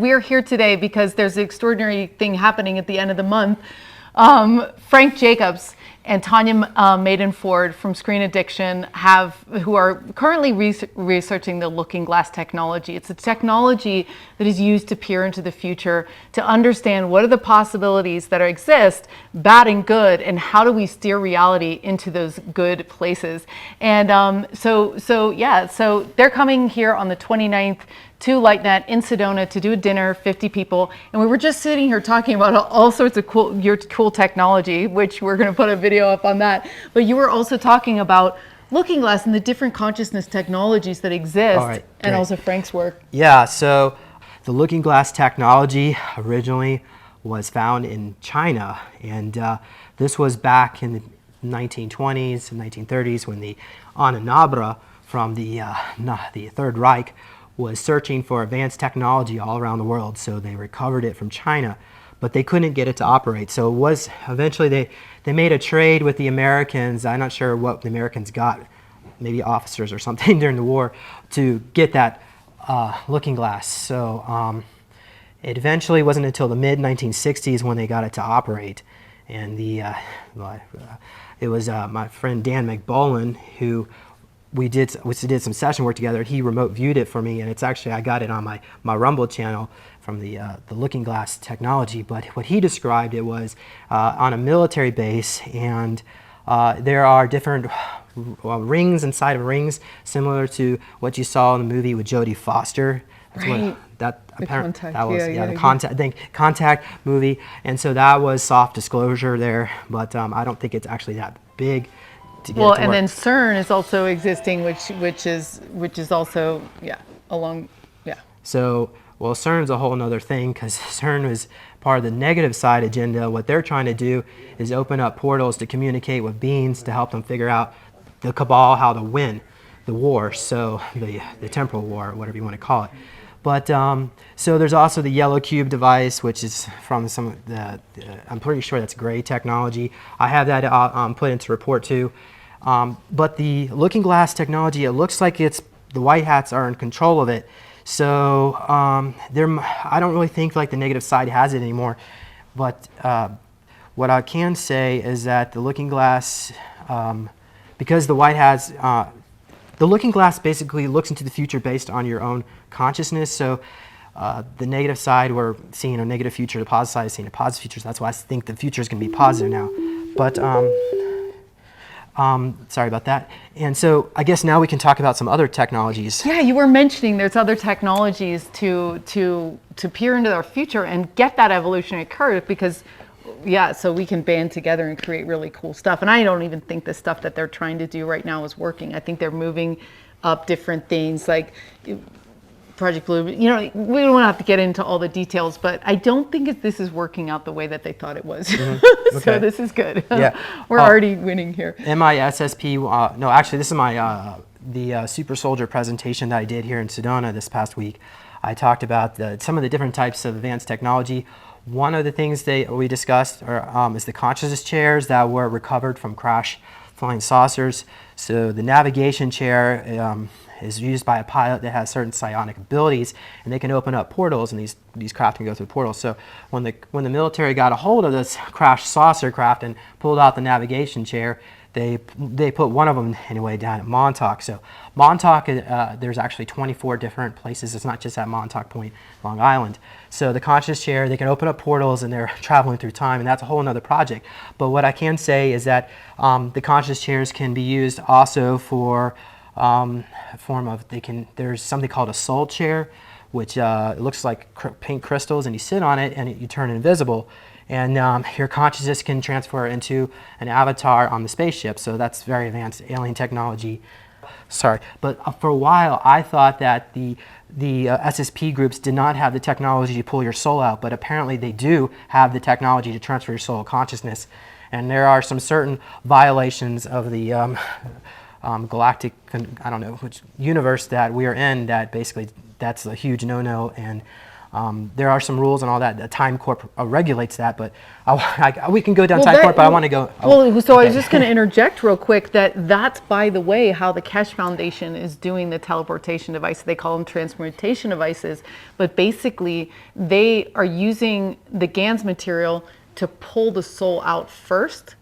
we're here today because there's an extraordinary thing happening at the end of the month. Frank Jacobs and Tanya Maidenford from Screen Addiction who are currently researching the looking glass technology. It's a technology that is used to peer into the future, to understand what are the possibilities that exist, bad and good, and how do we steer reality into those good places. And so they're coming here on the 29th to LightNet in Sedona to do a dinner, 50 people. And we were just sitting here talking about all sorts of cool technology, which we're gonna put a video up on that. But you were also talking about looking glass and the different consciousness technologies that exist, and also Frank's work. Yeah, so the looking glass technology originally was found in China. And this was back in the 1920s and 1930s when the Anna from the Third Reich was searching for advanced technology all around the world. So they recovered it from China, but they couldn't get it to operate. So it was eventually they made a trade with the Americans. I'm not sure what the Americans got, maybe officers or something during the war, to get that looking glass. So it eventually wasn't until the mid 1960s when they got it to operate. And it was my friend Dan McBolin who we did some session work together. He remote viewed it for me, and it's actually, I got it on my Rumble channel from the looking glass technology. But what he described, it was on a military base, and there are different rings inside of rings, similar to what you saw in the movie with Jodie Foster. That's right. The Contact movie, and so that was soft disclosure there. But I don't think it's actually that big. Well, and then CERN is also existing, which is also along. So CERN's a whole nother thing, because CERN was part of the negative side agenda. What they're trying to do is open up portals to communicate with beings to help them figure out the cabal, how to win the war. So the temporal war, whatever you want to call it. But so there's also the yellow cube device, which is from some of I'm pretty sure that's gray technology. I have that put into report too. But the looking glass technology, it looks like the white hats are in control of it. So I don't really think like the negative side has it anymore. But what I can say is that the looking glass, because the white hats, the looking glass basically looks into the future based on your own consciousness. So the negative side, we're seeing a negative future. The positive side is seeing a positive future. So that's why I think the future is going to be positive now. But sorry about that. And so I guess now we can talk about some other technologies. Yeah, you were mentioning there's other technologies to peer into our future and get that evolutionary curve, because so we can band together and create really cool stuff. And I don't even think the stuff that they're trying to do right now is working. I think they're moving up different things like Project Blue. We don't have to get into all the details, but I don't think this is working out the way that they thought it was. Mm-hmm. Okay. So this is good. Yeah. We're already winning here. MISSP, no, actually this is my the Super Soldier presentation that I did here in Sedona this past week. I talked about some of the different types of advanced technology. One of the things we discussed is the consciousness chairs that were recovered from crash flying saucers. So the navigation chair is used by a pilot that has certain psionic abilities, and they can open up portals, and these craft can go through portals. So when the military got a hold of this crashed saucer craft and pulled out the navigation chair, they put one of them anyway down at Montauk. So Montauk, there's actually 24 different places. It's not just at Montauk Point, Long Island. So the conscious chair, they can open up portals and they're traveling through time, and that's a whole other project. But what I can say is that the conscious chairs can be used also for a form of, there's something called a soul chair, which it looks like pink crystals, and you sit on it and you turn invisible. And your consciousness can transfer into an avatar on the spaceship. So that's very advanced alien technology. Sorry, but for a while I thought that the SSP groups did not have the technology to pull your soul out, but apparently they do have the technology to transfer your soul consciousness. And there are some certain violations of the galactic, I don't know which universe that we are in, that basically that's a huge no-no. And There are some rules and all that. The Time Corp regulates that, but we can go down Well, Time Corp, but I want to go. So I was just going to interject real quick that's, by the way, how the Keshe Foundation is doing the teleportation device. They call them transmutation devices, but basically they are using the GANs material to pull the soul out first,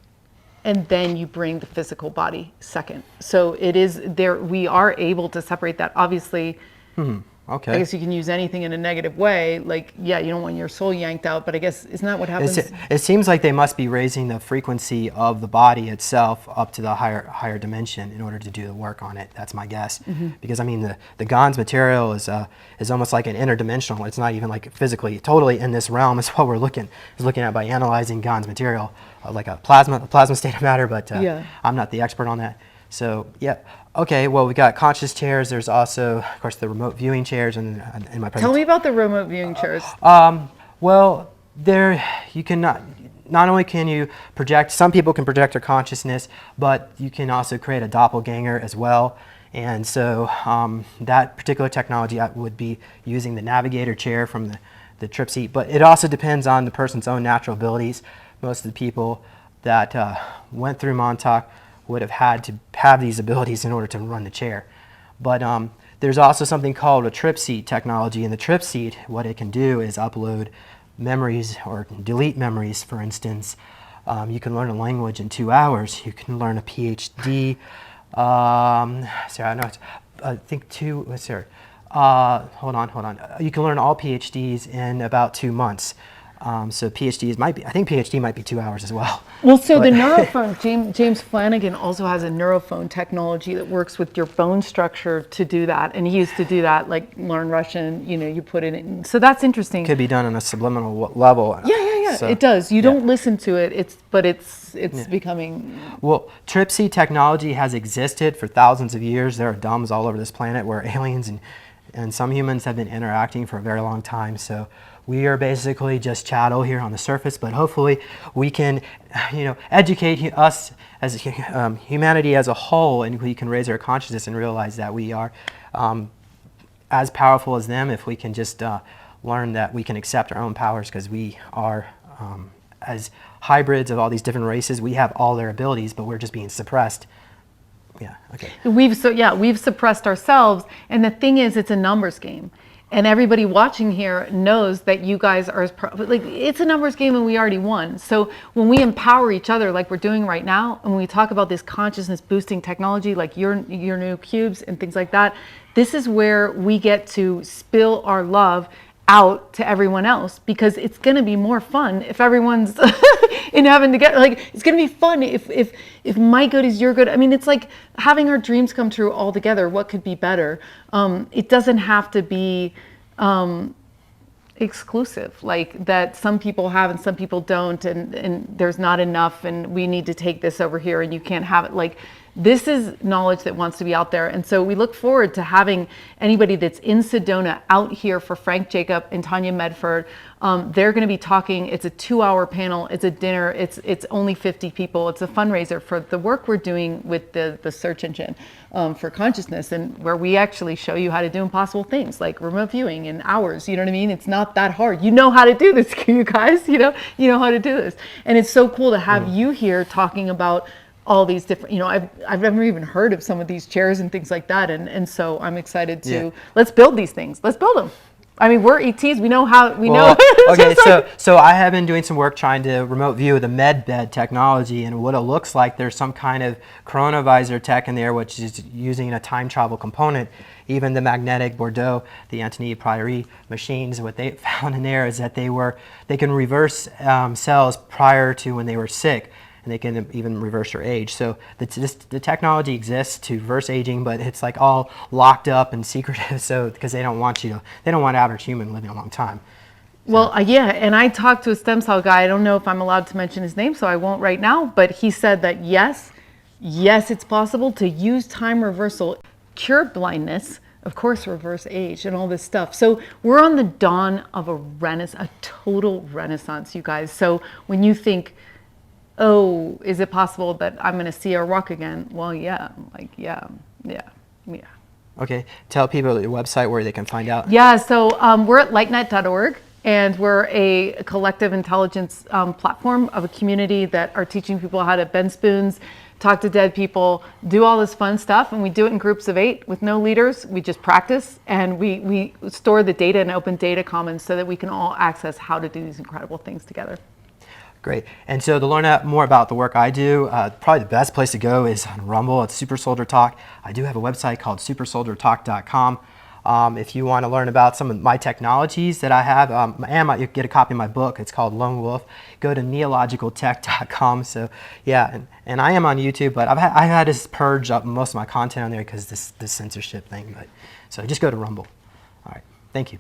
and then you bring the physical body second. So it is there. We are able to separate that. Obviously, Okay. I guess you can use anything in a negative way. Like, yeah, you don't want your soul yanked out, but I guess isn't that what happens? It seems like they must be raising the frequency of the body itself up to the higher dimension in order to do the work on it. That's my guess. Because I mean, the GANs material is almost like an interdimensional. It's not even like physically totally in this realm. It's what we're looking at by analyzing GANs material, like a plasma state of matter. But I'm not the expert on that. So yeah. Okay, well, we got conscious chairs. There's also, of course, the remote viewing chairs in my presentation. Tell me about the remote viewing chairs. Well, you can not only can you project, some people can project their consciousness, but you can also create a doppelganger as well. And so that particular technology would be using the navigator chair from the trip seat, but it also depends on the person's own natural abilities. Most of the people that went through Montauk would have had to have these abilities in order to run the chair. But there's also something called a trip seat technology. And the trip seat, what it can do is upload memories or delete memories, for instance. You can learn a language in 2 hours. You can learn a PhD. Hold on. You can learn all PhDs in about 2 months. So I think PhD might be 2 hours as well. Well, so the neurophone, James Flanagan also has a neurophone technology that works with your bone structure to do that. And he used to do that, like learn Russian, you put it in. So that's interesting. Could be done on a subliminal level. Yeah, so, it does. You don't listen to it, but it's becoming... Well, trip seat technology has existed for thousands of years. There are domes all over this planet where aliens and some humans have been interacting for a very long time. So we are basically just chattel here on the surface, but hopefully we can, educate us as humanity as a whole, and we can raise our consciousness and realize that we are as powerful as them if we can just learn that we can accept our own powers, because we are, as hybrids of all these different races, we have all their abilities, but we're just being suppressed. Yeah, okay. We've suppressed ourselves, and the thing is, it's a numbers game. And everybody watching here knows that you guys are it's a numbers game and we already won. So when we empower each other like we're doing right now, and when we talk about this consciousness boosting technology like your new cubes and things like that, this is where we get to spill our love out to everyone else, because it's going to be more fun if everyone's in heaven together. Like, it's going to be fun if my good is your good. I mean, it's like having our dreams come true all together. What could be better? It doesn't have to be exclusive, like that some people have and some people don't, and there's not enough, and we need to take this over here and you can't have it. Like, this is knowledge that wants to be out there. And so we look forward to having anybody that's in Sedona out here for Frank Jacob and Tanya Medford. They're going to be talking. It's a 2-hour panel. It's a dinner. It's only 50 people. It's a fundraiser for the work we're doing with the search engine for consciousness, and where we actually show you how to do impossible things like remote viewing in hours. You know what I mean? It's not that hard. You know how to do this, you guys. You know how to do this. And it's so cool to have you here talking about all these different, I've never even heard of some of these chairs and things like that. And so I'm excited to, let's build these things. Let's build them. I mean, we're ETs. We know how, know. Okay, so I have been doing some work trying to remote view the MedBed technology, and what it looks like, there's some kind of coronavisor tech in there, which is using a time travel component. Even the magnetic Bordeaux, the Antony Priory machines, what they found in there is that they can reverse cells prior to when they were sick. And they can even reverse your age. So the technology exists to reverse aging, but it's like all locked up and secretive. So because they don't want average human living a long time. So. Well, and I talked to a stem cell guy. I don't know if I'm allowed to mention his name, so I won't right now. But he said that yes, it's possible to use time reversal, cure blindness, of course, reverse age and all this stuff. So we're on the dawn of a total renaissance, you guys. So when you think, oh, is it possible that I'm going to see a rock again? Well, yeah. Okay, tell people your website where they can find out. Yeah, so we're at lightnet.org, and we're a collective intelligence platform of a community that are teaching people how to bend spoons, talk to dead people, do all this fun stuff, and we do it in groups of 8 with no leaders. We just practice, and we store the data in open data commons so that we can all access how to do these incredible things together. Great. And so to learn out more about the work I do, probably the best place to go is on Rumble. It's Super Soldier Talk. I do have a website called supersoldiertalk.com. If you want to learn about some of my technologies that I have, and you get a copy of my book. It's called Lone Wolf. Go to neologicaltech.com. So yeah, and I am on YouTube, but I've had to purge up most of my content on there because this censorship thing. But so just go to Rumble. All right. Thank you.